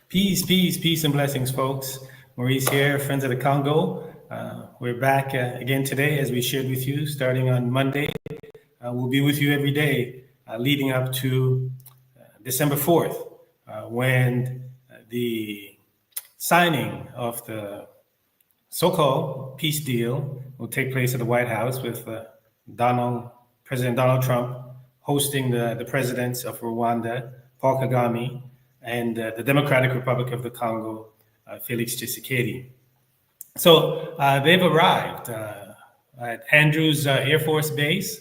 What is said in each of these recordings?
Peace, and blessings, folks. Maurice here, Friends of the Congo. We're back again today, as we shared with you, starting on Monday. We'll be with you every day leading up to December 4th, when the signing of the so-called peace deal will take place at the White House with President Donald Trump hosting the presidents of Rwanda, Paul Kagame, and the Democratic Republic of the Congo, Felix Tshisekedi. So they've arrived at Andrews Air Force Base.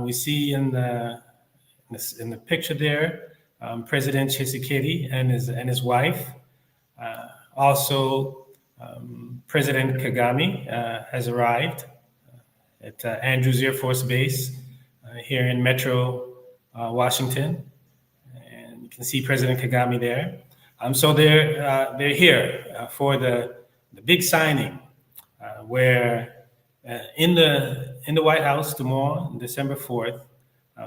We see in the picture there President Tshisekedi and his wife. Also, President Kagame has arrived at Andrews Air Force Base here in Metro Washington. You can see President Kagame there. So they're here for the big signing, where in the White House tomorrow, December 4th,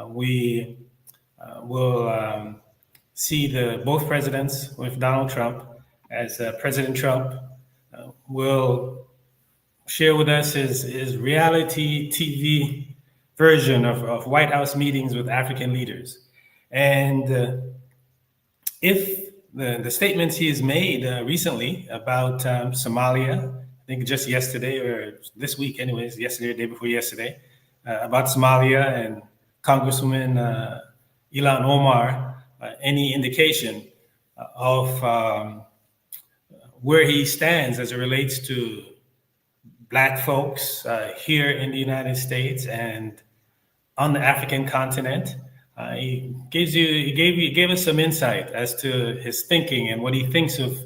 we will see both presidents with Donald Trump, as President Trump will share with us his reality TV version of White House meetings with African leaders. And if the statements he has made recently about Somalia, I think just yesterday or this week anyways, yesterday or the day before yesterday, about Somalia and Congresswoman Ilhan Omar, any indication of where he stands as it relates to Black folks here in the United States and on the African continent. He gave us some insight as to his thinking and what he thinks of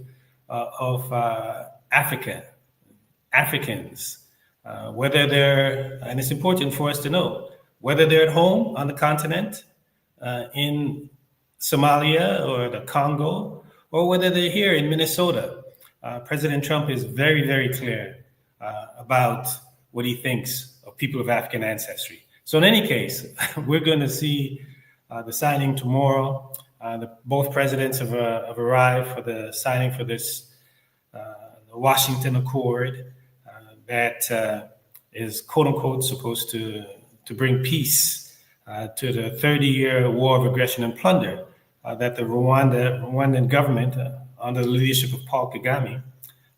Africans, whether they're, and it's important for us to know, whether they're at home on the continent, in Somalia or the Congo, or whether they're here in Minnesota. President Trump is very, very clear about what he thinks of people of African ancestry. So in any case, we're going to see the signing tomorrow. Both presidents have arrived for the signing for this the Washington Accord that is quote unquote supposed to bring peace to the 30-year war of aggression and plunder that the Rwandan government under the leadership of Paul Kagame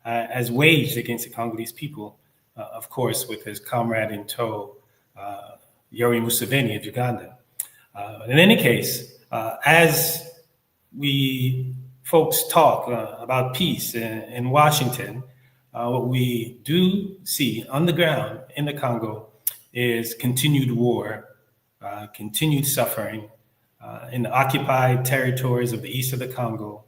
has waged against the Congolese people, of course, with his comrade in tow, Yoweri Museveni of Uganda. In any case, as we folks talk about peace in Washington, what we do see on the ground in the Congo is continued war, continued suffering in the occupied territories of the east of the Congo.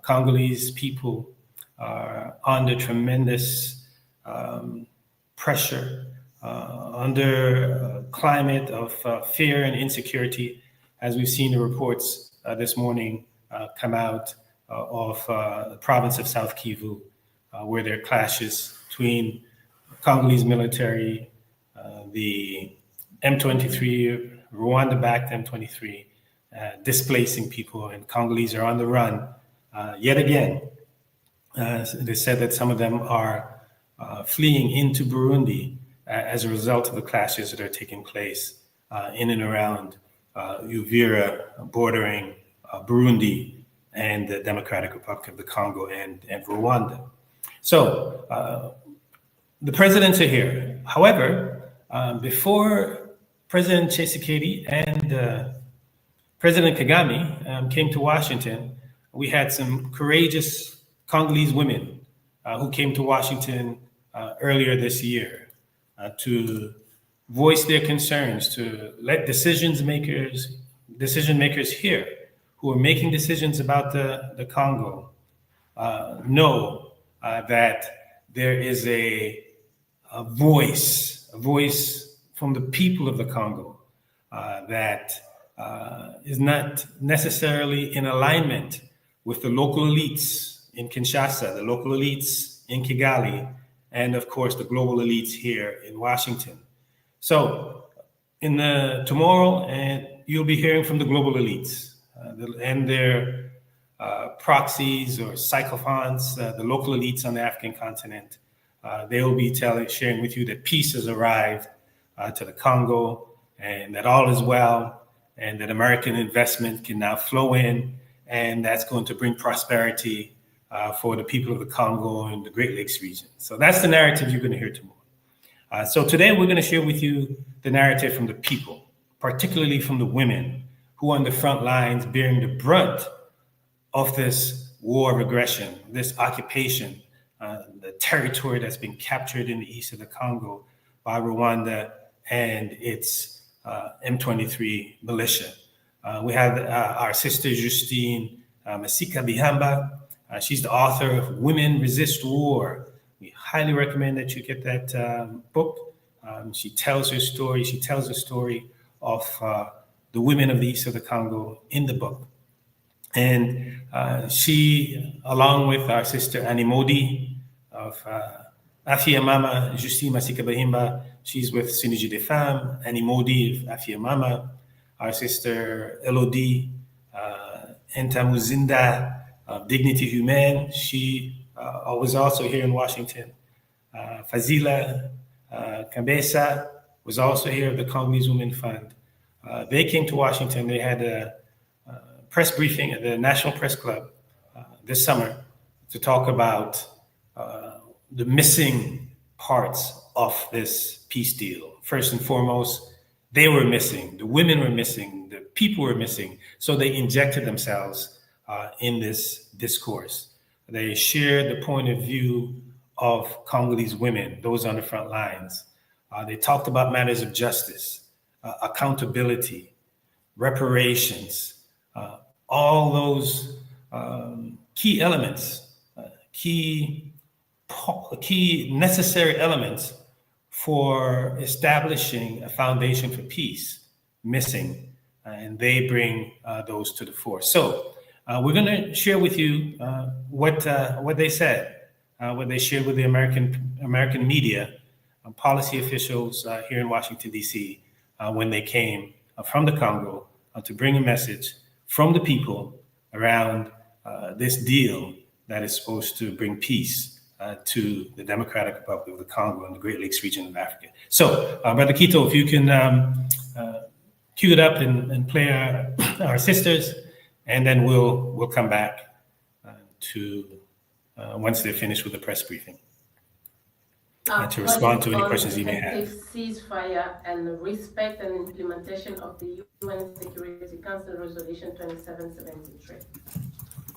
Congolese people are under tremendous pressure, under a climate of fear and insecurity, as we've seen the reports this morning come out of the province of South Kivu, where there are clashes between Congolese military, the M23, Rwanda-backed M23, displacing people, and Congolese are on the run yet again. They said that some of them are fleeing into Burundi as a result of the clashes that are taking place in and around Uvira, bordering Burundi and the Democratic Republic of the Congo and Rwanda. So the presidents are here. However, before President Tshisekedi and President Kagame came to Washington, we had some courageous Congolese women who came to Washington earlier this year to voice their concerns, to let decision makers here who are making decisions about the Congo know that there is a voice from the people of the Congo that is not necessarily in alignment with the local elites in Kinshasa, the local elites in Kigali, and of course the global elites here in Washington. So in tomorrow, and you'll be hearing from the global elites and their proxies or sycophants, the local elites on the African continent. They will be sharing with you that peace has arrived to the Congo and that all is well and that American investment can now flow in, and that's going to bring prosperity for the people of the Congo and the Great Lakes region. So that's the narrative you're going to hear tomorrow. So today we're going to share with you the narrative from the people, particularly from the women who are on the front lines bearing the brunt of this war of aggression, this occupation, the territory that's been captured in the east of the Congo by Rwanda and its M23 militia. We have our sister Justine Masika Bihamba. She's the author of Women Resist War. We highly recommend that you get that book. She tells her story. She tells the story of the women of the east of the Congo in the book. And she, along with our sister Annie Modi of Afia Mama, Justine Masika Bahimba, she's with Synergie des Femmes, Annie Modi of Afia Mama, our sister Elodie Entamuzinda of Dignity Humaine. She was also here in Washington. Fazila Kambesa was also here of the Congolese Women Fund. They came to Washington. They had a press briefing at the National Press Club this summer to talk about the missing parts of this peace deal. First and foremost, they were missing, the women were missing, the people were missing, so they injected themselves in this discourse. They shared the point of view of Congolese women, those on the front lines. They talked about matters of justice, accountability, reparations, all those key elements, key necessary elements for establishing a foundation for peace missing, and they bring those to the fore. So we're going to share with you what they said, what they shared with the American media, policy officials here in Washington, D.C., when they came from the Congo to bring a message from the people around this deal that is supposed to bring peace to the Democratic Republic of the Congo and the Great Lakes region of Africa. So, Brother Kito, if you can cue it up and play our sisters, and then we'll come back to once they're finished with the press briefing to respond to any questions you may have. Ceasefire and respect and implementation of the UN Security Council Resolution 2773.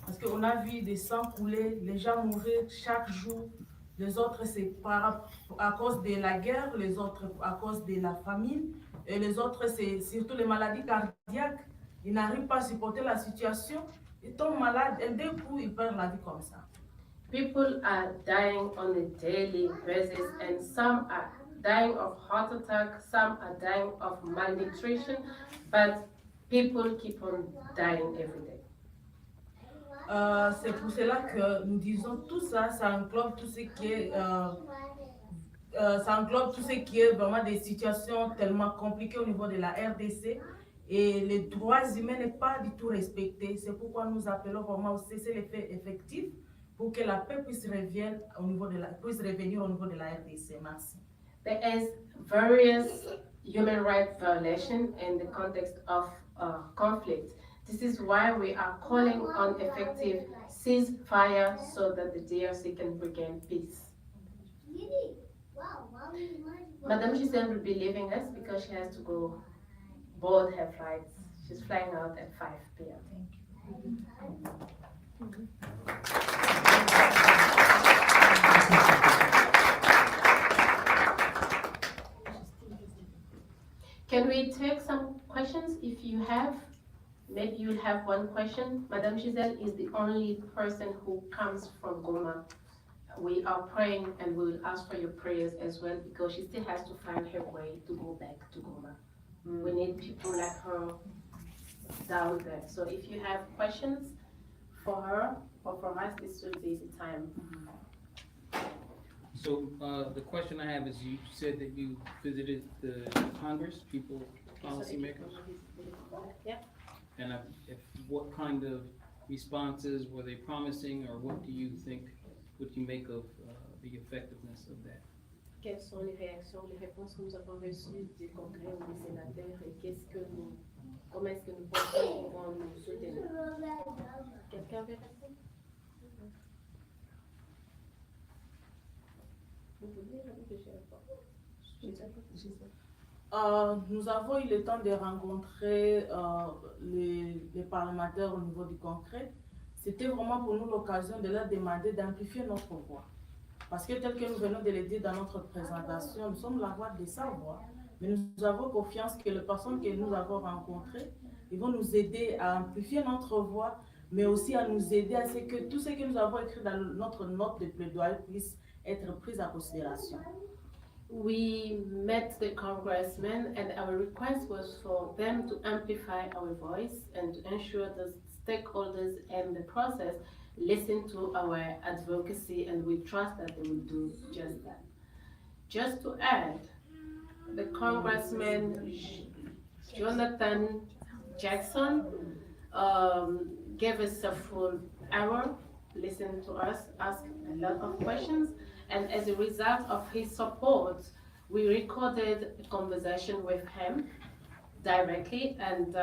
Parce qu'on a vu des sangs couler, les gens mourir chaque jour. Les autres, c'est à cause de la guerre, les autres à cause de la famine, et les autres, c'est surtout les maladies cardiaques. Ils n'arrivent pas à supporter la situation, ils tombent malades, et d'un coup, ils perdent la vie comme ça. People are dying on a daily basis, and some are dying of heart attack, some are dying of malnutrition, but people keep on dying every day. C'est pour cela que nous disons tout ça, ça englobe tout ce qui est, vraiment des situations tellement compliquées au niveau de la RDC, et les droits humains n'est pas du tout respectés. C'est pourquoi nous appelons vraiment au cessez-le-feu effectif pour que la paix puisse revenir au niveau de la RDC. Merci. There is various human rights violations in the context of conflict. This is why we are calling on effective ceasefire so that the DRC can regain peace. Madame Giselle will be leaving us because she has to go board her flights. She's flying out at 5 p.m. Can we take some questions if you have? Maybe you'll have one question. Madame Giselle is the only person who comes from Goma. We are praying and we will ask for your prayers as well because she still has to find her way to go back to Goma. We need people like her down there. So if you have questions for her or for us, this will be the time. So the question I have is, you said that you visited the Congress, policymakers? Yeah. And what kind of responses? Were they promising, or what do you think, what do you make of the effectiveness of that? Quelles sont les réactions, les réponses que nous avons reçues du Congrès ou des sénateurs et comment est-ce que nous pensons qu'ils vont nous soutenir? Quelqu'un veut répondre? Vous pouvez Nous avons eu le temps de rencontrer les parlementaires au niveau du Congrès. C'était vraiment pour nous l'occasion de leur demander d'amplifier notre voix. Parce que tel que nous venons de le dire dans notre présentation, nous sommes la voix de sa voix. Mais nous avons confiance que les personnes que nous avons rencontrées, ils vont nous aider à amplifier notre voix, mais aussi à nous aider à ce que tout ce que nous avons écrit dans notre note de plaidoyer puisse être pris en considération. We met the congressmen and our request was for them to amplify our voice and to ensure the stakeholders and the process listen to our advocacy, and we trust that they will do just that. Just to add, the Congressman Jonathan Jackson gave us a full hour, listened to us, asked a lot of questions, and as a result of his support, we recorded a conversation with him directly, and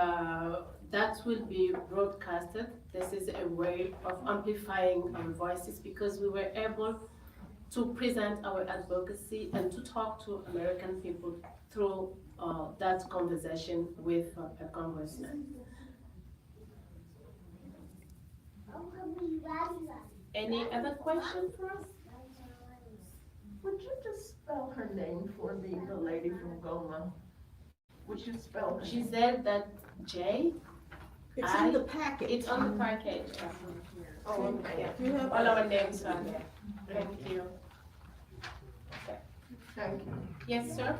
that will be broadcasted. This is a way of amplifying our voices because we were able to present our advocacy and to talk to American people through that conversation with a congressman. Any other question for us? Would you just spell her name for me, the lady from Goma? Would you spell her? She said that J. It's in the packet. It's on the package. Oh, okay. Yeah. All our names are there. Thank you. Thank you. Yes, sir?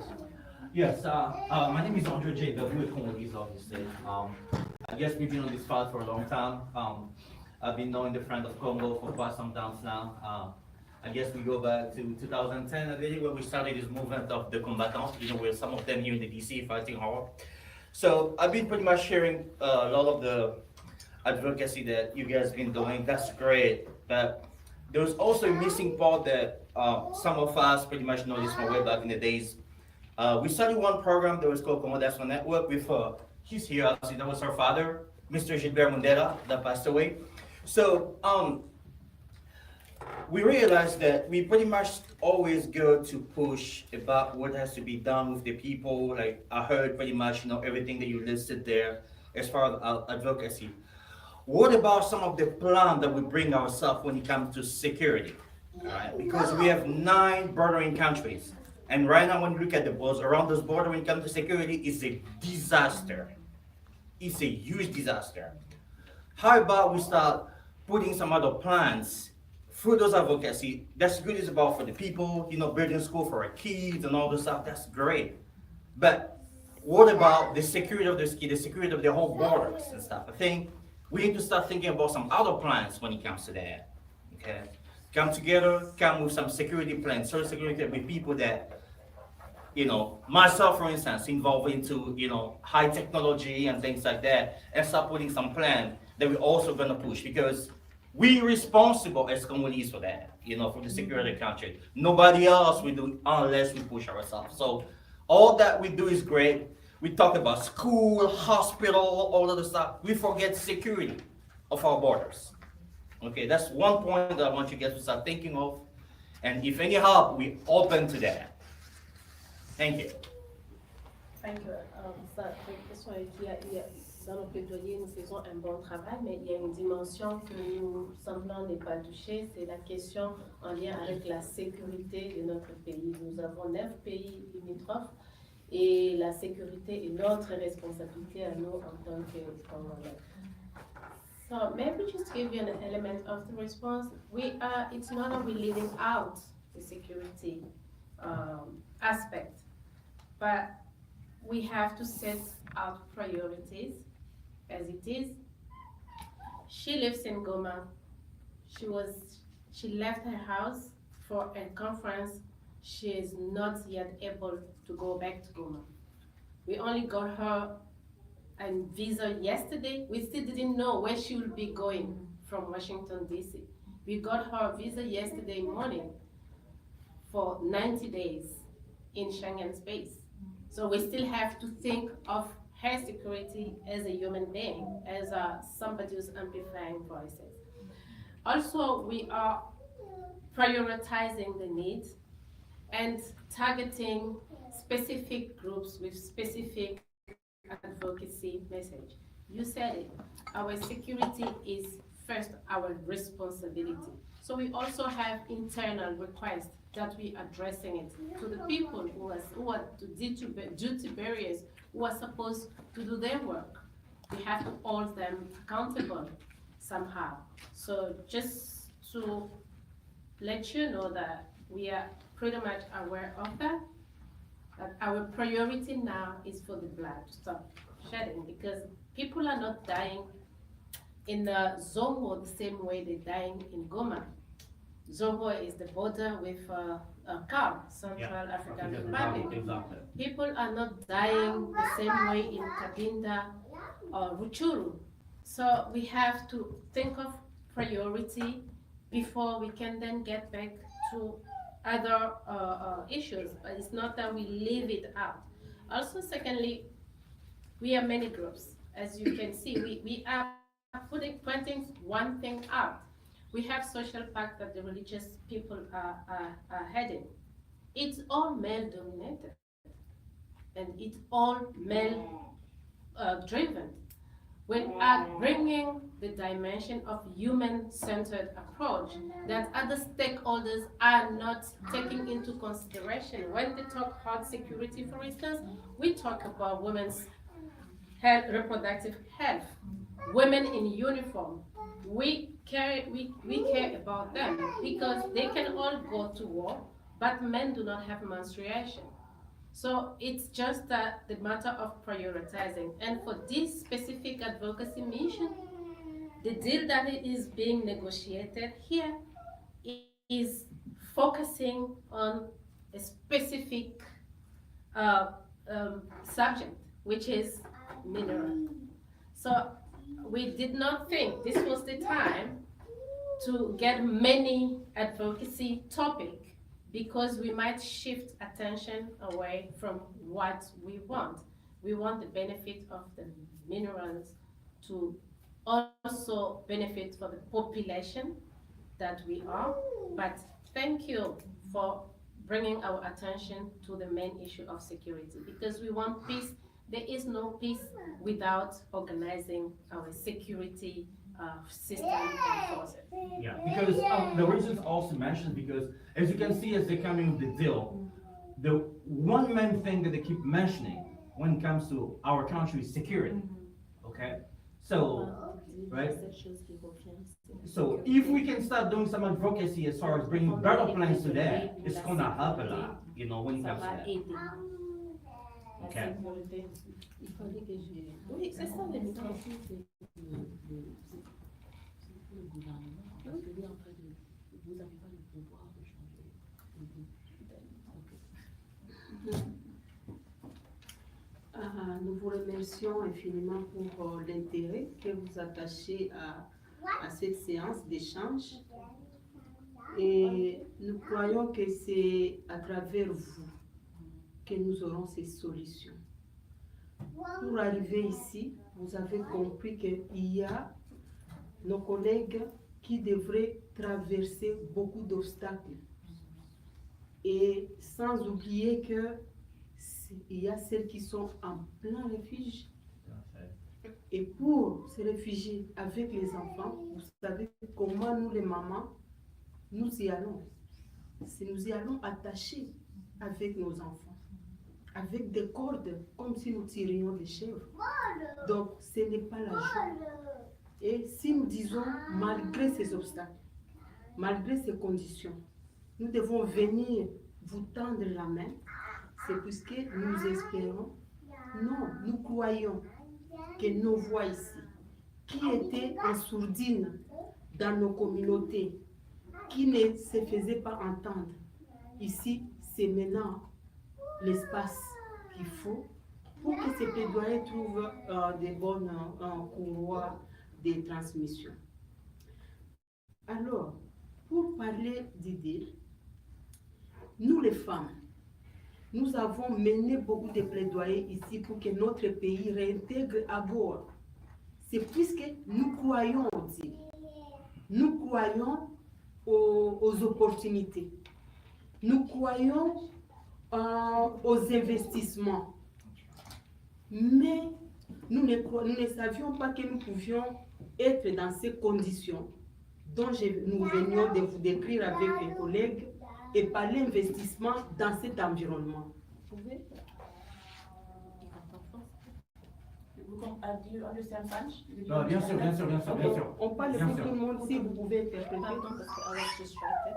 Yes, my name is Andre J. with Congolese, obviously. I guess we've been on this file for a long time. I've been knowing the friend of Congo for quite some time now. I guess we go back to 2010, I believe, where we started this movement of the combatants, with some of them here in the DC fighting hard. So I've been pretty much sharing a lot of the advocacy that you guys have been doing. That's great. But there was also a missing part that some of us pretty much noticed from way back in the days. We started one program that was called Commodation Network with, he's here, obviously, that was our father, Mr. Gilbert Mundela, that passed away. So we realized that we pretty much always go to push about what has to be done with the people. Like I heard pretty much, everything that you listed there as far as advocacy. What about some of the plan that we bring ourselves when it comes to security? All right? Because we have 9 bordering countries. And right now, when you look at the borders around those borders, when it comes to security, it's a disaster. It's a huge disaster. How about we start putting some other plans through those advocacy? That's good, is about for the people, building school for our kids and all this stuff. That's great. But what about the security of the security of the whole borders and stuff? I think we need to start thinking about some other plans when it comes to that. Okay, come together, come with some security plans, social security with people that, myself, for instance, involved into, high technology and things like that, and start putting some plan that we're also gonna push, because we're responsible as Congolese for that, for the security of the country. Nobody else will do unless we push ourselves. So all that we do is great. We talk about school, hospital, all of the stuff. We forget security of our borders. Okay, that's one point that I want you guys to start thinking of. And if any help, we're open to that. Thank you. Thank you. Dans nos plaidoyers, nous faisons un bon travail, mais il y a une dimension que nous semblons ne pas toucher, c'est la question en lien avec la sécurité de notre pays. Nous avons 9 pays limitrophes et la sécurité est notre responsabilité à nous en tant que Congolais. So maybe just to give you an element of the response, it's not that we're leaving out the security aspect, but we have to set out priorities as it is. She lives in Goma. She left her house for a conference. She is not yet able to go back to Goma. We only got her a visa yesterday. We still didn't know where she will be going from Washington, D.C. We got her visa yesterday morning for 90 days in Schengen space. So we still have to think of her security as a human being, as somebody who's amplifying voices. Also, we are prioritizing the needs and targeting specific groups with specific advocacy message. You said it, our security is first our responsibility. So we also have internal requests that we addressing it to the people who are duty barriers, who are supposed to do their work. We have to hold them accountable somehow. So just to let you know that we are pretty much aware of that our priority now is for the blood to stop shedding, because people are not dying in Zongo the same way they're dying in Goma. Zongo is the border with CAR, Central African Republic. Exactly. People are not dying the same way in Cabinda or Ruchuru. So we have to think of priority before we can then get back to other issues, but it's not that we leave it out. Also, secondly, we are many groups. As you can see, we are pointing one thing out. We have social pact that the religious people are heading. It's all male dominated, and it's all male driven. We are bringing the dimension of human-centered approach that other stakeholders are not taking into consideration. When they talk health security, for instance, we talk about women's health, reproductive health, women in uniform. We care about them because they can all go to war, but men do not have menstruation. So it's just the matter of prioritizing. And for this specific advocacy mission, the deal that is being negotiated here is focusing on a specific subject, which is mineral. So we did not think this was the time to get many advocacy topics, because we might shift attention away from what we want. We want the benefit of the minerals to also benefit for the population that we are. But thank you for bringing our attention to the main issue of security, because we want peace. There is no peace without organizing our security system and forces. Yeah, because the reasons also mentioned, because as you can see, as they're coming with the deal, the one main thing that they keep mentioning when it comes to our country is security. Okay, so right. So if we can start doing some advocacy as far as bringing better plans to that, it's gonna help a lot, you know, when it comes to that. Okay. Oui, c'est ça les micros. Nous vous remercions infiniment pour l'intérêt que vous attachez à cette séance d'échange. Et nous croyons que c'est à travers vous que nous aurons ces solutions. Pour arriver ici, vous avez compris qu'il y a nos collègues qui devraient traverser beaucoup d'obstacles. Et sans oublier qu'il y a celles qui sont en plein refuge. Et pour se réfugier avec les enfants, vous savez comment nous les mamans, nous y allons. Nous y allons attachés avec nos enfants, avec des cordes, comme si nous tirions des chèvres. Donc ce n'est pas la joie. Et si nous disons, malgré ces obstacles, malgré ces conditions, nous devons venir vous tendre la main, c'est puisque nous espérons, non, nous croyons que nos voix ici, qui étaient en sourdine dans nos communautés, qui ne se faisaient pas entendre, ici, c'est maintenant l'espace qu'il faut pour que ces plaidoyers trouvent des bonnes courroies de transmission. Alors, pour parler d'idées, nous les femmes, nous avons mené beaucoup de plaidoyers ici pour que notre pays réintègre AGOA. C'est puisque nous croyons aux îles, nous croyons aux opportunités, nous croyons aux investissements. Mais nous ne savions pas que nous pouvions être dans ces conditions dont nous venions de vous décrire avec mes collègues et par l'investissement dans cet environnement. Vous pouvez? Do you understand French? Non, bien sûr, bien sûr, bien sûr, bien sûr. On parle Bien pour sûr. tout le monde, si vous pouvez interpréter. Pardon, parce que I was distracted.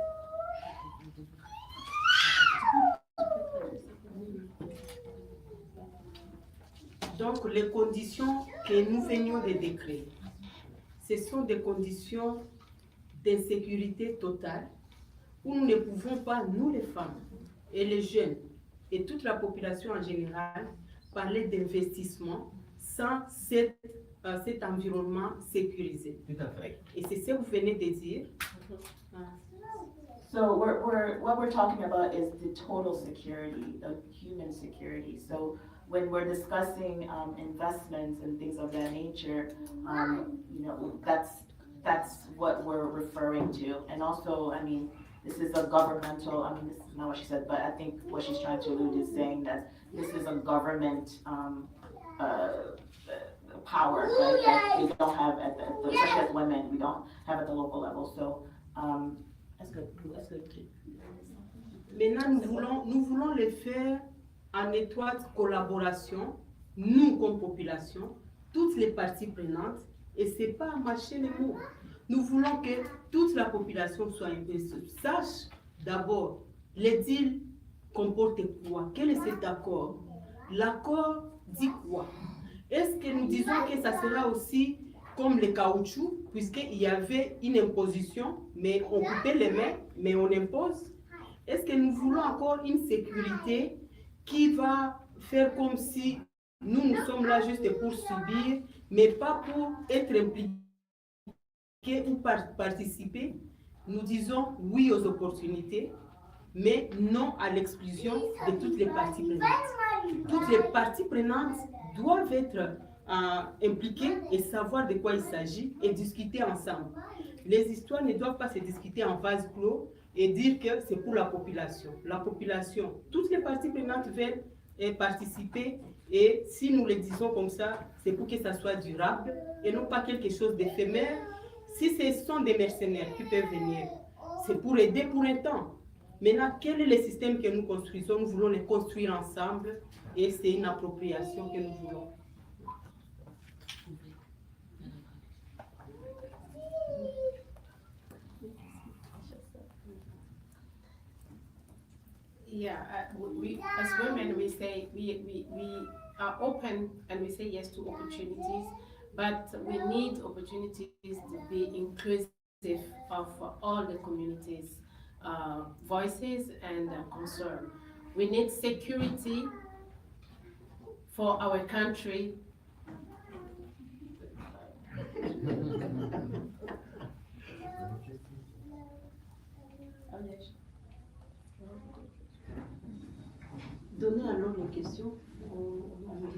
Donc, les conditions que nous venions de décrire, ce sont des conditions d'insécurité totale où nous ne pouvons pas, nous les femmes et les jeunes et toute la population en général, parler d'investissement sans cet environnement sécurisé. Tout à fait. Et c'est ce que vous venez de dire. So what we're talking about is the total security, the human security. So when we're discussing investments and things of that nature, you know, that's what we're referring to. And also, I mean, this is a governmental, I mean, this is not what she said, but I think what she's trying to allude is saying that this is a government power, right, that we don't have at the, especially as women, we don't have at the local level. So that's good. That's good. Maintenant, nous voulons le faire en étroite collaboration, nous comme population, toutes les parties prenantes, et ce n'est pas à mâcher les mots. Nous voulons que toute la population soit investie. Sache d'abord, les deals comportent quoi? Quel est cet accord? L'accord dit quoi? Est-ce que nous disons que ça sera aussi comme le caoutchouc, puisqu'il y avait une imposition, mais on coupait les mains, mais on impose? Est-ce que nous voulons encore une sécurité qui va faire comme si nous sommes là juste pour subir, mais pas pour être impliqués ou participer? Nous disons oui aux opportunités, mais non à l'exclusion de toutes les parties prenantes. Toutes les parties prenantes doivent être impliquées et savoir de quoi il s'agit et discuter ensemble. Les histoires ne doivent pas se discuter en vase clos et dire que c'est pour la population. La population, toutes les parties prenantes veulent participer et si nous le disons comme ça, c'est pour que ça soit durable et non pas quelque chose d'éphémère. Si ce sont des mercenaires qui peuvent venir, c'est pour aider pour un temps. Maintenant, quel est le système que nous construisons? Nous voulons les construire ensemble et c'est une appropriation que nous voulons. Yeah, we as women, we say we are open and we say yes to opportunities, but we need opportunities to be inclusive of all the communities' voices and concern. We need security for our country. Donnez alors les questions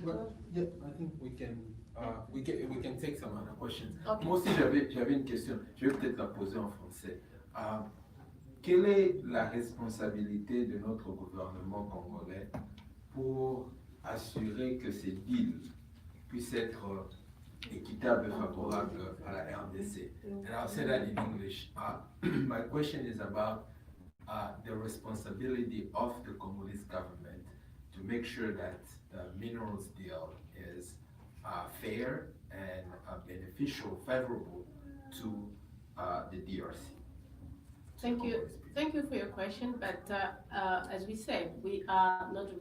Well, yeah, I think we can take some other questions. Okay. Moi aussi j'avais une question, je vais peut-être la poser en français. Quelle est la responsabilité de notre gouvernement congolais pour assurer que ces deals puissent être équitables et favorables à la RDC? And I'll say that in English. My question is about the responsibility of the Congolese government to make sure that the minerals deal is fair and beneficial, favorable to the DRC. Thank you for your question, but as we said, we are not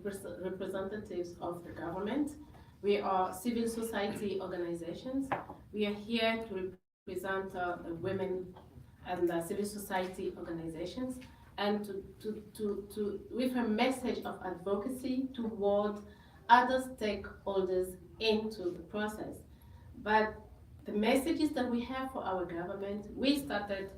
representatives of the government. We are civil society organizations. We are here to represent the women and the civil society organizations and to with a message of advocacy toward other stakeholders into the process. But the messages that we have for our government, we started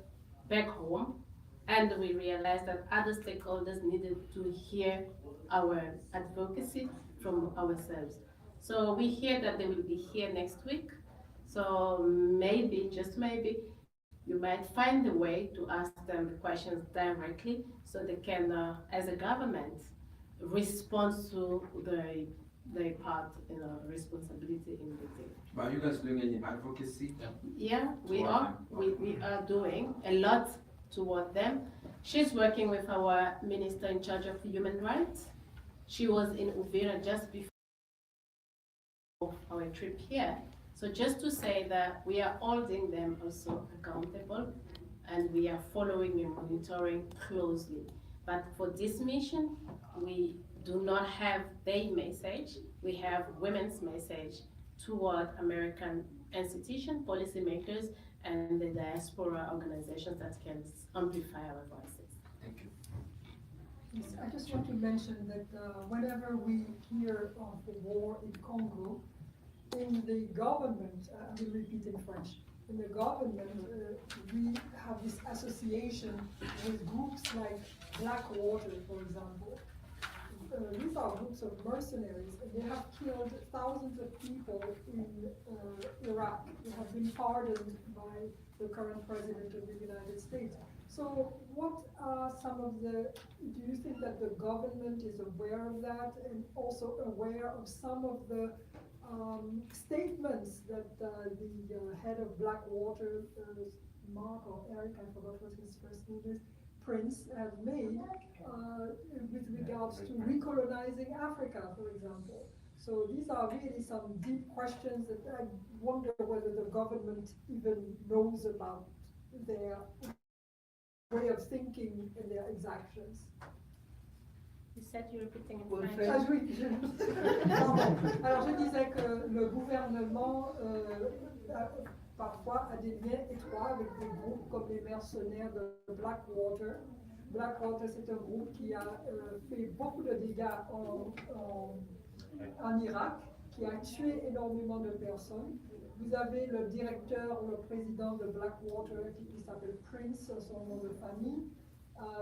back home, and we realized that other stakeholders needed to hear our advocacy from ourselves. So we hear that they will be here next week. So maybe, just maybe, you might find a way to ask them the questions directly so they can, as a government, respond to their part, responsibility in the thing. But are you guys doing any advocacy? Yeah, we Toward are. them. We are doing a lot toward them. She's working with our minister in charge of human rights. She was in Uvira just before our trip here. So just to say that we are holding them also accountable, and we are following and monitoring closely. But for this mission, we do not have their message. We have women's message toward American institutions, policymakers, and the diaspora organizations that can amplify our voices. Thank you. Yes, I just want to mention that whenever we hear of the war in Congo, in the government, I will repeat in French, in the government, we have this association with groups like Blackwater, for example. These are groups of mercenaries, and they have killed thousands of people in Iraq. They have been pardoned by the current president of the United States. So what are some of the, do you think that the government is aware of that and also aware of some of the statements that the head of Blackwater, Mark or Eric, I forgot what his first name is, Prince, have made with regards to recolonizing Africa, for example. So these are really some deep questions that I wonder whether the government even knows about their way of thinking and their exactions. You said you're repeating in Well, French. Ah, oui, pardon. Alors je disais que le gouvernement parfois a des liens étroits avec des groupes comme les mercenaires de Blackwater. Blackwater, c'est un groupe qui a fait beaucoup de dégâts en Irak, qui a tué énormément de personnes. Vous avez le directeur, le président de Blackwater, qui s'appelle Prince, son nom de famille,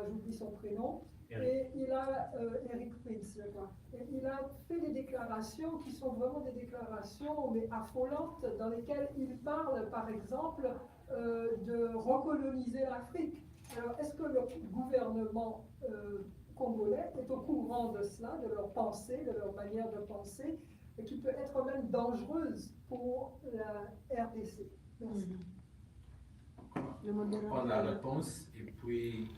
j'oublie son prénom. Et il a, Eric Prince, je crois, et il a fait des déclarations qui sont vraiment des déclarations mais affolantes, dans lesquelles il parle, par exemple, de recoloniser l'Afrique. Alors, est-ce que le gouvernement congolais est au courant de cela, de leur pensée, de leur manière de penser, et qui peut être même dangereuse pour la RDC? Merci. Prendre la réponse et puis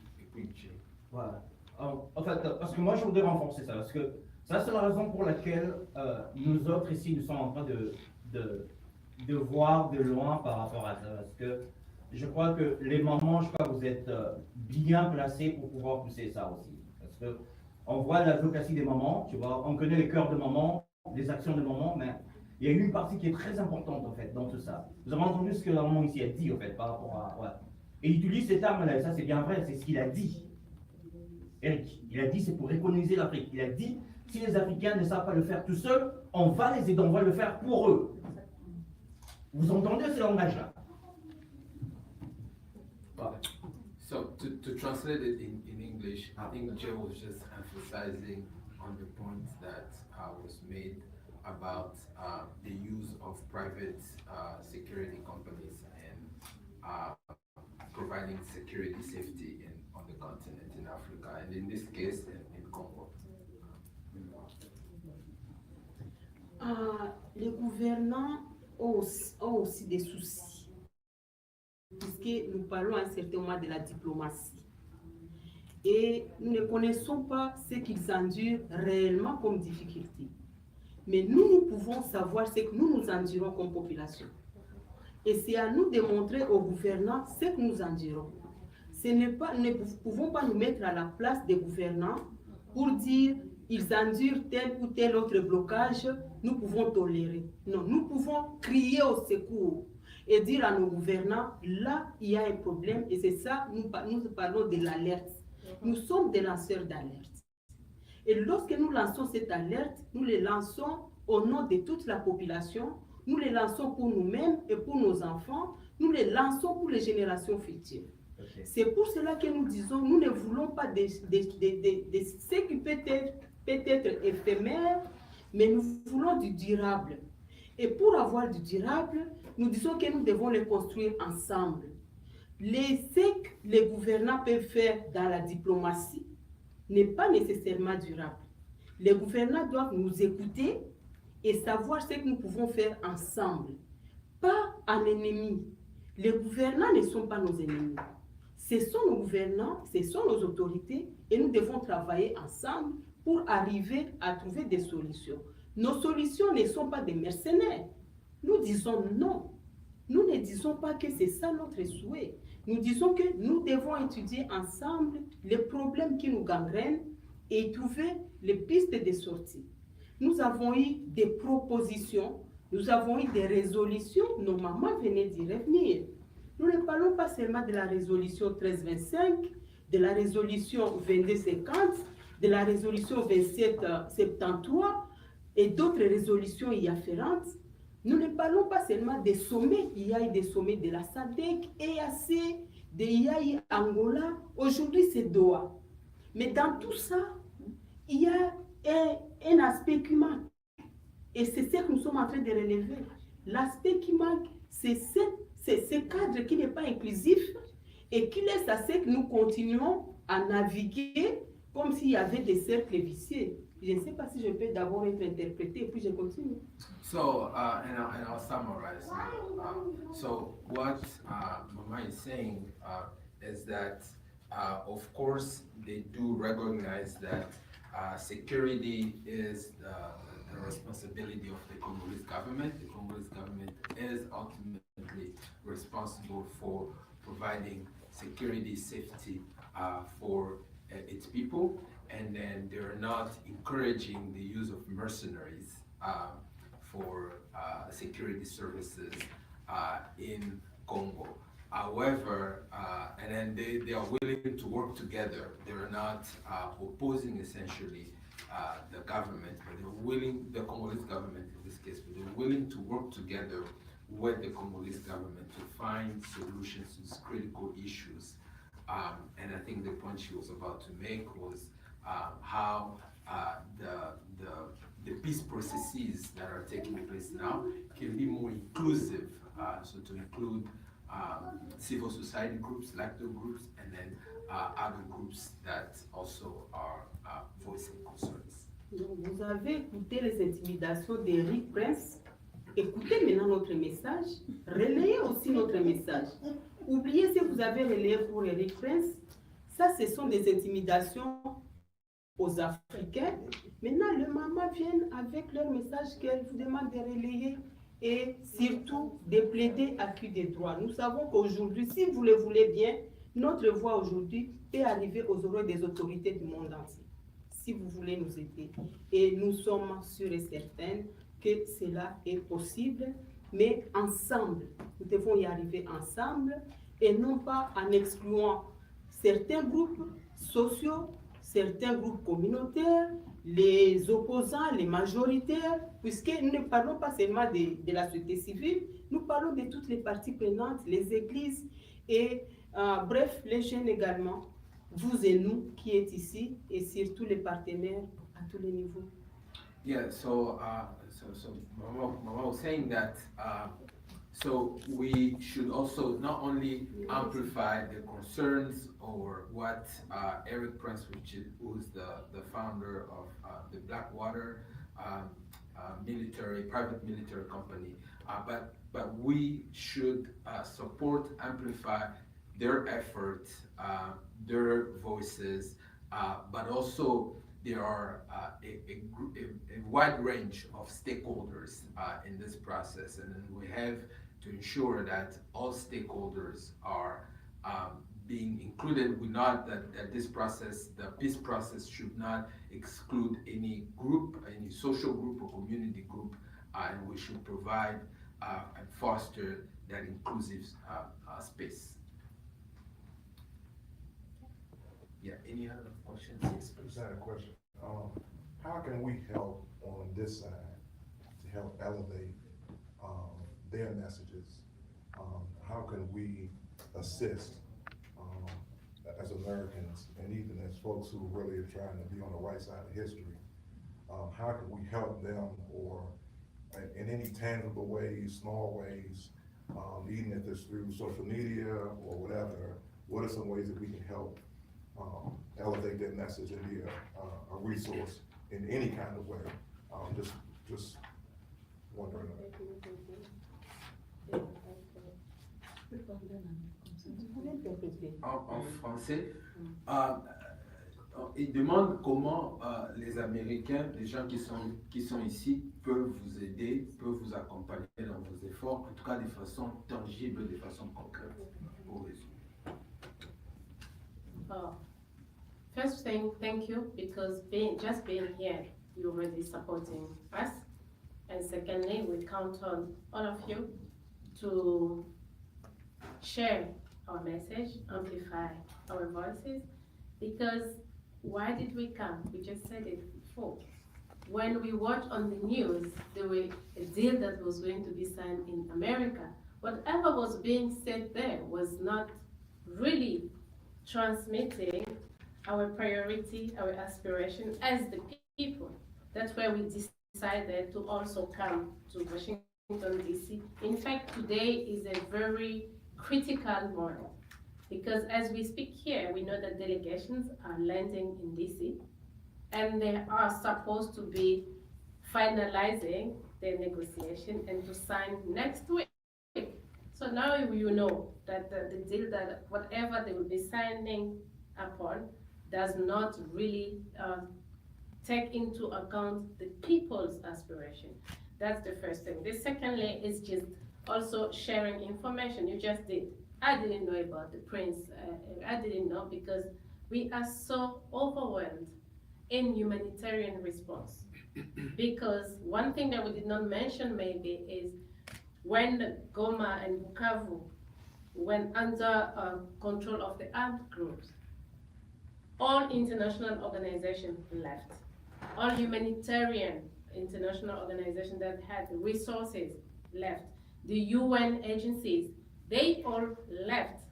Jim. Voilà. En fait, parce que moi je voudrais renforcer ça, parce que ça c'est la raison pour laquelle nous autres ici nous sommes en train de voir de loin par rapport à ça, parce que je crois que les mamans, je crois que vous êtes bien placés pour pouvoir pousser ça aussi, parce que on voit l'advocacy des mamans, tu vois, on connaît les cœurs de mamans, les actions de mamans, mais il y a une partie qui est très importante en fait dans tout ça. Vous avez entendu ce que la maman ici a dit en fait par rapport à, ouais. Et il utilise cette arme-là, et ça c'est bien vrai, c'est ce qu'il a dit. Eric, il a dit c'est pour recoloniser l'Afrique. Il a dit si les Africains ne savent pas le faire tout seuls, on va les aider, on va le faire pour eux. Vous entendez ce langage-là? So to translate it in English, I think Joe was just emphasizing on the point that was made about the use of private security companies and providing security safety on the continent in Africa, and in this case in Congo. Les gouvernants ont aussi des soucis, puisque nous parlons à un certain moment de la diplomatie. Et nous ne connaissons pas ce qu'ils endurent réellement comme difficulté. Mais nous pouvons savoir ce que nous endurons comme population. Et c'est à nous de montrer aux gouvernants ce que nous endurons. Nous ne pouvons pas nous mettre à la place des gouvernants pour dire ils endurent tel ou tel autre blocage, nous pouvons tolérer. Non, nous pouvons crier au secours et dire à nos gouvernants, là, il y a un problème, et c'est ça, nous parlons de l'alerte. Nous sommes des lanceurs d'alerte. Et lorsque nous lançons cette alerte, nous les lançons au nom de toute la population, nous les lançons pour nous-mêmes et pour nos enfants, nous les lançons pour les générations futures. Okay. C'est pour cela que nous disons, nous ne voulons pas de ce qui peut-être éphémère, mais nous voulons du durable. Et pour avoir du durable, nous disons que nous devons le construire ensemble. Ce que les gouvernants peuvent faire dans la diplomatie n'est pas nécessairement durable. Les gouvernants doivent nous écouter et savoir ce que nous pouvons faire ensemble, pas en ennemi. Les gouvernants ne sont pas nos ennemis. Ce sont nos gouvernants, ce sont nos autorités et nous devons travailler ensemble pour arriver à trouver des solutions. Nos solutions ne sont pas des mercenaires. Nous disons non. Nous ne disons pas que c'est ça notre souhait. Nous disons que nous devons étudier ensemble les problèmes qui nous gangrènent et trouver les pistes de sortie. Nous avons eu des propositions, nous avons eu des résolutions, nos mamans venaient d'y revenir. Nous ne parlons pas seulement de la résolution 1325, de la résolution 2250, de la résolution 2773 et d'autres résolutions y afférentes. Nous ne parlons pas seulement des sommets, il y a eu des sommets de la SADC, EAC, de IAI Angola, aujourd'hui c'est Doha. Mais dans tout ça, il y a un aspect qui manque. Et c'est ce que nous sommes en train de relever. L'aspect qui manque, c'est ce cadre qui n'est pas inclusif et qui laisse à ce que nous continuons à naviguer comme s'il y avait des cercles vicieux. Je ne sais pas si je peux d'abord être interprété, puis je continue. So, and I'll summarize. So, what Mama is saying is that, of course, they do recognize that security is the responsibility of the Congolese government. The Congolese government is ultimately responsible for providing security, safety for its people, and then they're not encouraging the use of mercenaries for security services in Congo. However, and then they are willing to work together. They're not opposing essentially the government, but they're willing, the Congolese government in this case, but they're willing to work together with the Congolese government to find solutions to these critical issues. And I think the point she was about to make was how the peace processes that are taking place now can be more inclusive, so to include civil society groups, electoral groups, and then other groups that also are voicing concerns. Vous avez écouté les intimidations d'Eric Prince. Écoutez maintenant notre message. Relayez aussi notre message. Oubliez si vous avez relayé pour Eric Prince. Ça, ce sont des intimidations aux Africains. Maintenant, les mamans viennent avec leur message qu'elles vous demandent de relayer et surtout de plaider à qui des droits. Nous savons qu'aujourd'hui, si vous le voulez bien, notre voix aujourd'hui peut arriver aux oreilles des autorités du monde entier. Si vous voulez nous aider. Et nous sommes sûrs et certains que cela est possible, mais ensemble. Nous devons y arriver ensemble et non pas en excluant certains groupes sociaux, certains groupes communautaires, les opposants, les majoritaires, puisque nous ne parlons pas seulement de la société civile, nous parlons de toutes les parties prenantes, les églises et bref, les jeunes également, vous et nous qui êtes ici et surtout les partenaires à tous les niveaux. Yeah, so Mama was saying that so we should also not only amplify the concerns or what Eric Prince, who's the founder of the Blackwater private military company, but we should support, amplify their efforts, their voices, but also there are a wide range of stakeholders in this process, and then we have to ensure that all stakeholders are being included. We know that this process, the peace process, should not exclude any group, any social group or community group, and we should provide and foster that inclusive space. Yeah, any other questions? Yes, please. I had a question. How can we help on this side to help elevate their messages? How can we assist as Americans and even as folks who really are trying to be on the right side of history? How can we help them, or in any tangible ways, small ways, even if it's through social media or whatever? What are some ways that we can help elevate their message and be a resource in any kind of way? Just wondering. En français, il demande comment les Américains, les gens qui sont ici, peuvent vous aider, peuvent vous accompagner dans vos efforts, en tout cas de façon tangible, de façon concrète. Pour résumer. First thing, thank you, because just being here, you're already supporting us. And secondly, we count on all of you to share our message, amplify our voices, because why did we come? We just said it before. When we watch on the news, there was a deal that was going to be signed in America. Whatever was being said there was not really transmitting our priority, our aspiration as the people. That's why we decided to also come to Washington, D.C. In fact, today is a very critical moment, because as we speak here, we know that delegations are landing in D.C. and they are supposed to be finalizing their negotiation and to sign next week. So now you know that the deal, that whatever they will be signing upon, does not really take into account the people's aspiration. That's the first thing. The secondly is just also sharing information. You just did. I didn't know about the prince. I didn't know, because we are so overwhelmed in humanitarian response. Because one thing that we did not mention maybe is when Goma and Bukavu went under control of the armed groups, all international organizations left. All humanitarian international organizations that had resources left. The UN agencies, they all left,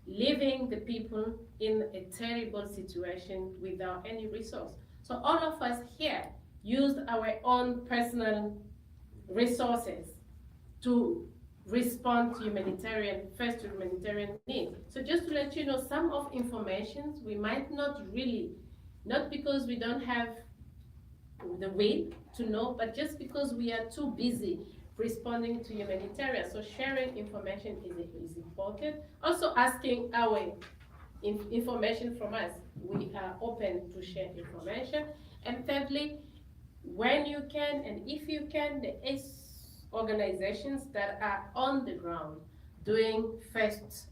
leaving the people in a terrible situation without any resource. So all of us here used our own personal resources to respond to humanitarian needs. So just to let you know, some of information we might not really, not because we don't have the will to know, but just because we are too busy responding to humanitarian. So sharing information is important. Also asking our information from us. We are open to share information. And thirdly, when you can and if you can, the organizations that are on the ground doing first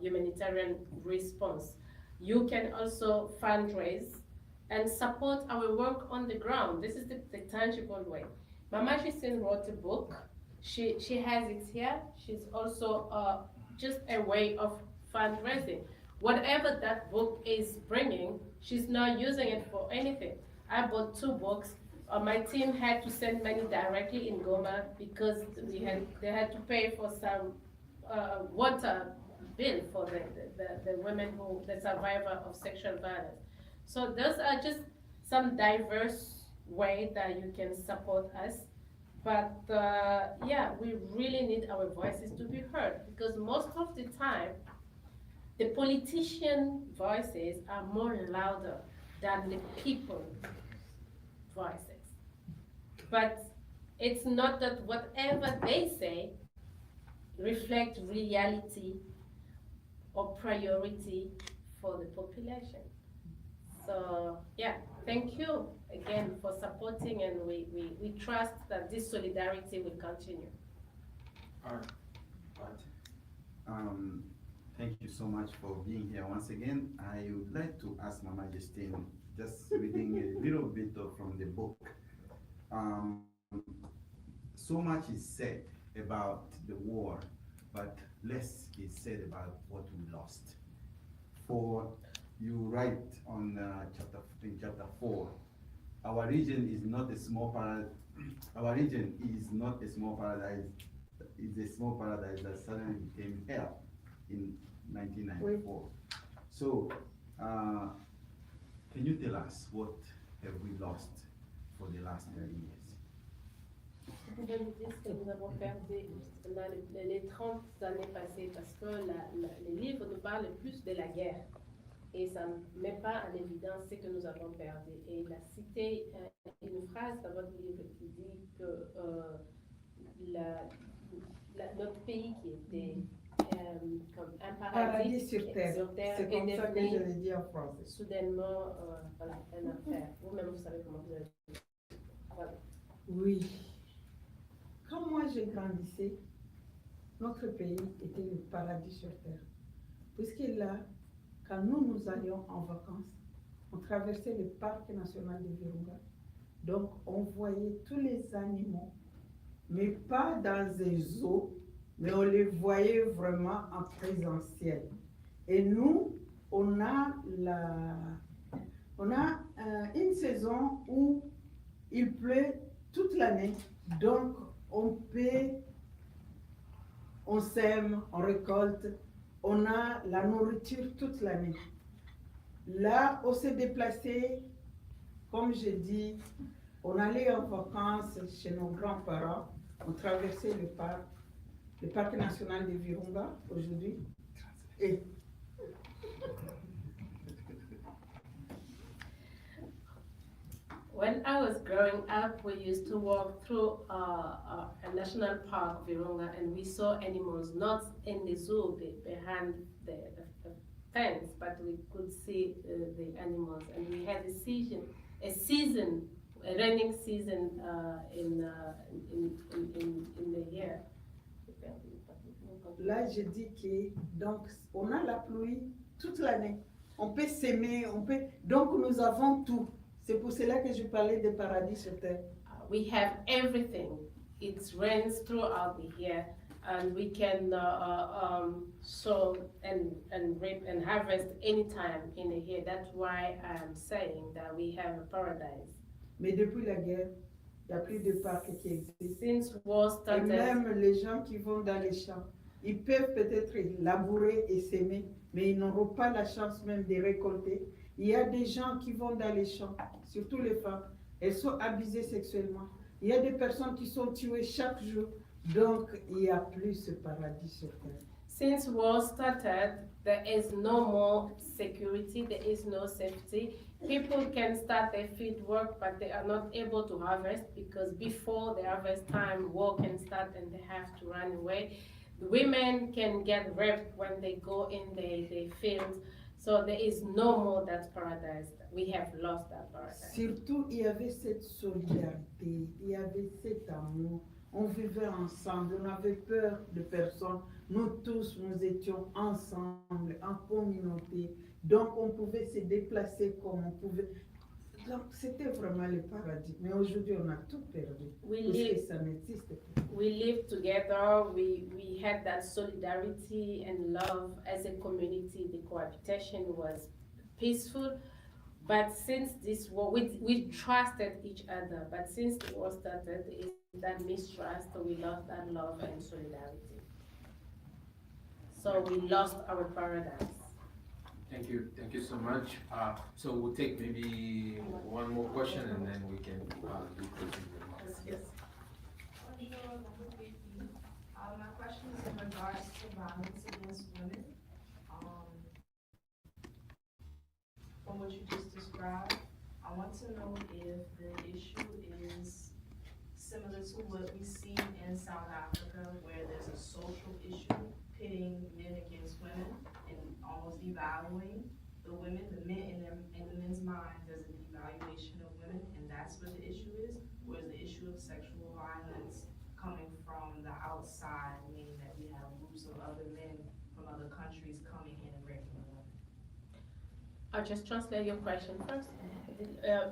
humanitarian response. You can also fundraise and support our work on the ground. This is the tangible way. Mama Justin wrote a book. She has it here. She's also just a way of fundraising. Whatever that book is bringing, she's not using it for anything. I bought 2 books. My team had to send money directly in Goma because they had to pay for some water bill for the women the survivor of sexual violence. So those are just some diverse way that you can support us. But yeah, we really need our voices to be heard, because most of the time, the politician voices are more louder than the people voices. But it's not that whatever they say reflect reality or priority for the population. So yeah, thank you again for supporting, and we trust that this solidarity will continue. All right. Thank you so much for being here once again. I would like to ask Mama Justine, just reading a little bit from the book. So much is said about the war, but less is said about what we lost. For you write on chapter 4 our region is not a small paradise. Our region is not a small paradise. It's a small paradise that suddenly became hell in 1994. So, can you tell us what have we lost for the last 30 years? Vous pouvez nous dire ce que nous avons perdu dans les 30 années passées, parce que les livres nous parlent plus de la guerre et ça ne met pas en évidence ce que nous avons perdu. Et il a cité une phrase dans votre livre qui dit que notre pays qui était comme un paradis sur terre. C'est comme ça que je l'ai dit en français. Soudainement, voilà, un enfer. Vous-même, vous savez comment vous avez dit. Voilà. Oui. Quand moi je grandissais, notre pays était le paradis sur terre. Puisque là, quand nous allions en vacances, on traversait le parc national de Virunga. Donc, on voyait tous les animaux, mais pas dans un zoo, mais on les voyait vraiment en présentiel. Et nous, on a une saison où il pleut toute l'année, donc on sème, on récolte, on a la nourriture toute l'année. Là, on s'est déplacé, comme je dis, on allait en vacances chez nos grands-parents, on traversait le parc national de Virunga aujourd'hui. Et when I was growing up, we used to walk through a national park, Virunga, and we saw animals not in the zoo behind the fence, but we could see the animals. And we had a raining season in the year. Là, je dis que donc on a la pluie toute l'année. On peut s'aimer, donc nous avons tout. C'est pour cela que je parlais de paradis sur terre. We have everything. It rains throughout the year, and we can sow and reap and harvest anytime in the year. That's why I'm saying that we have a paradise. Mais depuis la guerre, il n'y a plus de parc qui existe. Since war started, et même les gens qui vont dans les champs, ils peuvent peut-être labourer et s'aimer, mais ils n'auront pas la chance même de récolter. Il y a des gens qui vont dans les champs, surtout les femmes, elles sont abusées sexuellement. Il y a des personnes qui sont tuées chaque jour, donc il n'y a plus ce paradis sur terre. Since war started, there is no more security, there is no safety. People can start their field work, but they are not able to harvest because before the harvest time, war can start and they have to run away. The women can get raped when they go in the fields. So there is no more that paradise. We have lost that paradise. Surtout, il y avait cette solidarité, il y avait cet amour. On vivait ensemble, on avait peur de personne. Nous tous, nous étions ensemble, en communauté. Donc, on pouvait se déplacer comme on pouvait. Donc, c'était vraiment le paradis. Mais aujourd'hui, on a tout perdu. Ça n'existe plus. We lived together. We had that solidarity and love as a community. The cohabitation was peaceful. But since this war, we trusted each other. But since the war started, that mistrust, we lost that love and solidarity. So we lost our paradise. Thank you so much. So we'll take maybe one more question and then we can do closing remarks. Yes. My question is in regards to violence against women. From what you just described, I want to know if the issue is similar to what we see in South Africa, where there's a social issue pitting men against women and almost devaluing the women, the men in the men's minds as a devaluation of women, and that's what the issue is? Or is the issue of sexual violence coming from the outside, meaning that we have groups of other men from other countries coming in and raping women? I'll just translate your question first.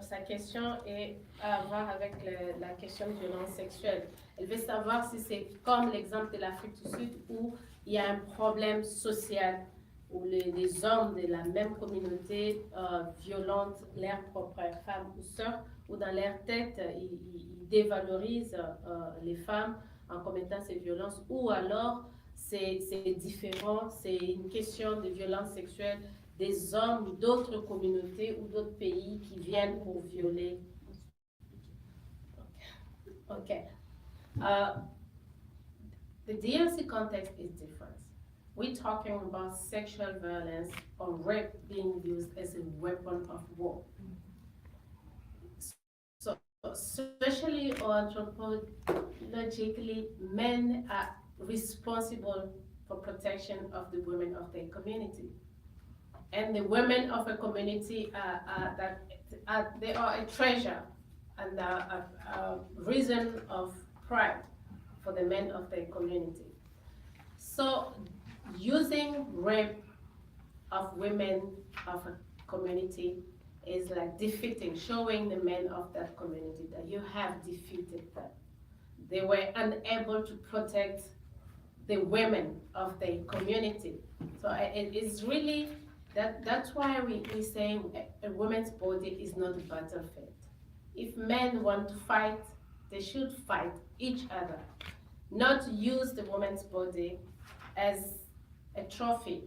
Sa question est à voir avec la question de violence sexuelle. Elle veut savoir si c'est comme l'exemple de l'Afrique du Sud où il y a un problème social où les hommes de la même communauté violentent leurs propres femmes ou sœurs, ou dans leur tête, ils dévalorisent les femmes en commettant ces violences, ou alors c'est différent, c'est une question de violence sexuelle des hommes d'autres communautés ou d'autres pays qui viennent pour violer. Okay. The DRC context is different. We're talking about sexual violence or rape being used as a weapon of war. So socially or anthropologically, men are responsible for protection of the women of their community. And the women of a community they are a treasure and a reason of pride for the men of their community. So using rape of women of a community is like defeating, showing the men of that community that you have defeated them. They were unable to protect the women of their community. So it is really, that's why we say a woman's body is not a battlefield. If men want to fight, they should fight each other, not use the woman's body as a trophy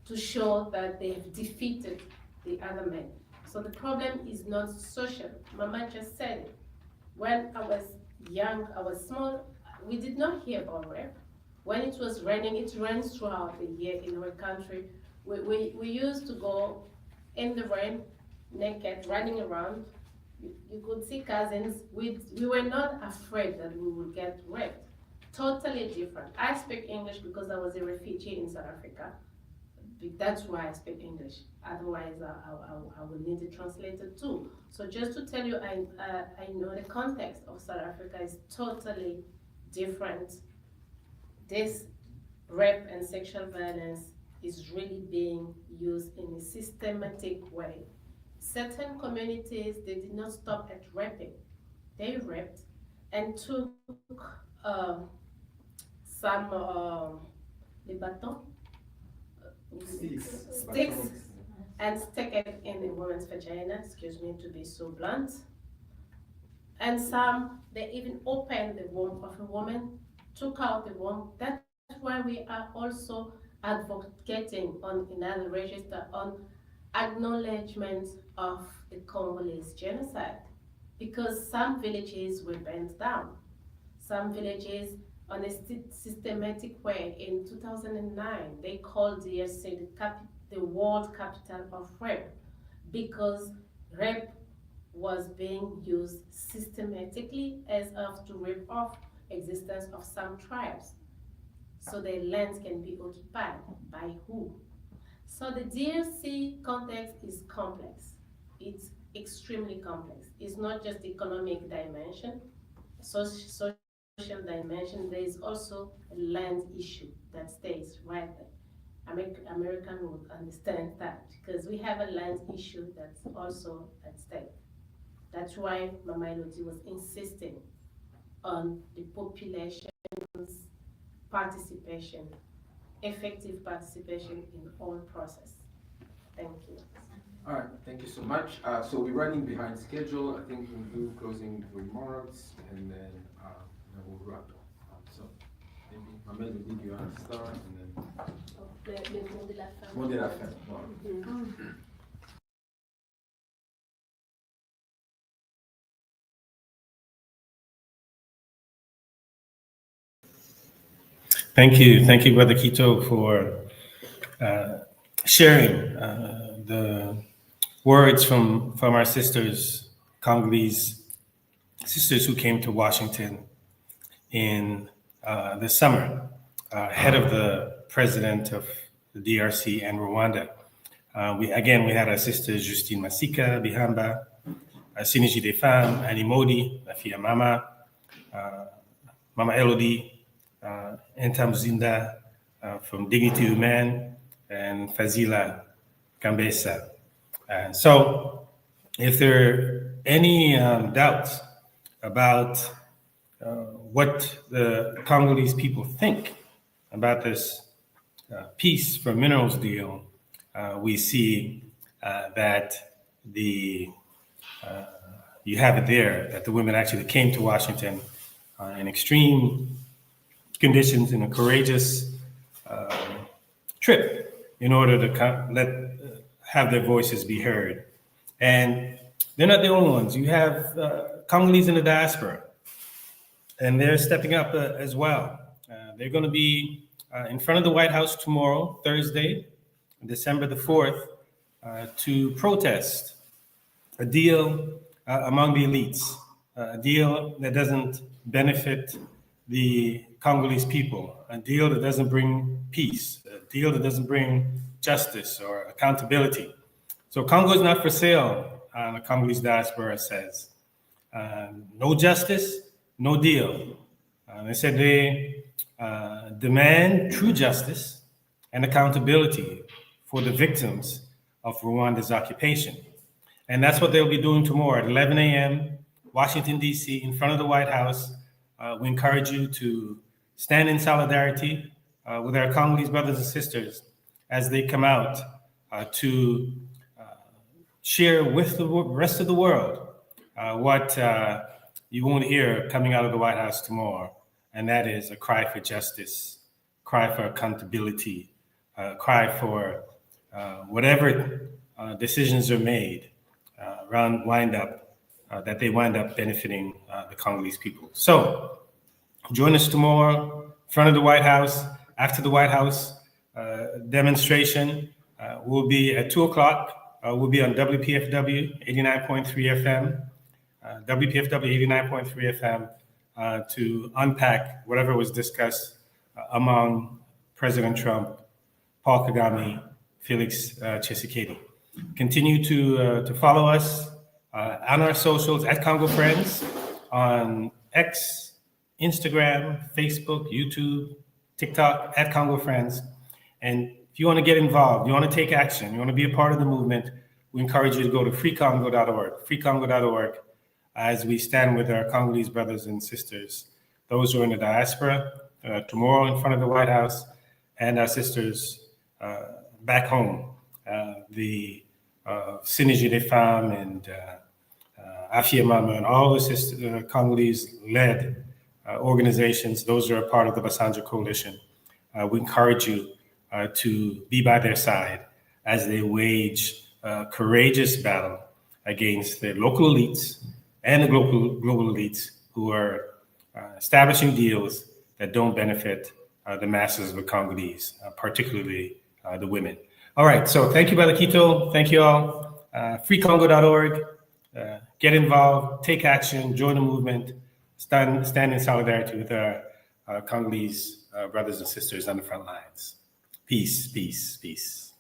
to show that they have defeated the other men. So the problem is not social. Mama just said it. When I was young, I was small, we did not hear about rape. When it was raining, it rains throughout the year in our country. We used to go in the rain, naked, running around. You could see cousins. We were not afraid that we would get raped. Totally different. I speak English because I was a refugee in South Africa. That's why I speak English. Otherwise, I would need a translator too. So just to tell you, I know the context of South Africa is totally different. This rape and sexual violence is really being used in a systematic way. Certain communities, they did not stop at raping. They raped and took some les bâtons, sticks and stick it in the woman's vagina, excuse me to be so blunt. And some, they even opened the womb of a woman, took out the womb. That's why we are also advocating on another register on acknowledgement of the Congolese genocide, because some villages were burnt down. Some villages on a systematic way. In 2009, they called DRC the world capital of rape, because rape was being used systematically as of to rip off existence of some tribes, so their lands can be occupied by who? So the DRC context is complex. It's extremely complex. It's not just economic dimension, social dimension. There is also a land issue that stays right there. American would understand that, because we have a land issue that's also at stake. That's why Mama Elodie was insisting on the population's participation, effective participation in all process. Thank you. All right, thank you so much. So we're running behind schedule. I think we'll do closing remarks and then we'll wrap up. So maybe Mamel, did you want to start and then? Le mot de la fin. Mot de la fin. Voilà. Thank you, Brother Kito, for sharing the words from our sisters, Congolese sisters who came to Washington in the summer, ahead of the president of the DRC and Rwanda. We had our sister Justine Masika Bihamba, Synergie des Femmes, Annie Modi, la fille à Mama, Mama Elodie, Entam Zinda from Dignity Humaine, and Fazila Kambesa. So if there are any doubts about what the Congolese people think about this peace for minerals deal, we see that you have it there, that the women actually came to Washington in extreme conditions, in a courageous trip, in order to have their voices be heard. And they're not the only ones. You have Congolese in the diaspora, and they're stepping up as well. They're going to be in front of the White House tomorrow, Thursday, December the 4th, to protest a deal among the elites, a deal that doesn't benefit the Congolese people, a deal that doesn't bring peace, a deal that doesn't bring justice or accountability. So Congo is not for sale, the Congolese diaspora says. No justice, no deal. They said they demand true justice and accountability for the victims of Rwanda's occupation. And that's what they'll be doing tomorrow at 11 a.m., Washington, D.C., in front of the White House. We encourage you to stand in solidarity with our Congolese brothers and sisters as they come out to share with the rest of the world what you won't hear coming out of the White House tomorrow, and that is a cry for justice, cry for accountability, cry for whatever decisions are made that they wind up benefiting the Congolese people. So join us tomorrow in front of the White House. After the White House demonstration, we'll be at 2 o'clock. We'll be on WPFW 89.3 FM, WPFW 89.3 FM to unpack whatever was discussed among President Trump, Paul Kagame, Felix Tshisekedi. Continue to follow us on our socials at Congo Friends on X, Instagram, Facebook, YouTube, TikTok, at Congo Friends. And if you want to get involved, you want to take action, you want to be a part of the movement, we encourage you to go to freecongo.org, freecongo.org, as we stand with our Congolese brothers and sisters, those who are in the diaspora, tomorrow in front of the White House, and our sisters back home, the Synergie des Femmes and Afia Mama and all the Congolese-led organizations, those are a part of the Bassandra Coalition. We encourage you to be by their side as they wage a courageous battle against the local elites and the global elites who are establishing deals that don't benefit the masses of the Congolese, particularly the women. All right, so thank you, Brother Kito. Thank you all. Freecongo.org. Get involved, take action, join the movement, stand in solidarity with our Congolese brothers and sisters on the front lines. Peace, peace, peace.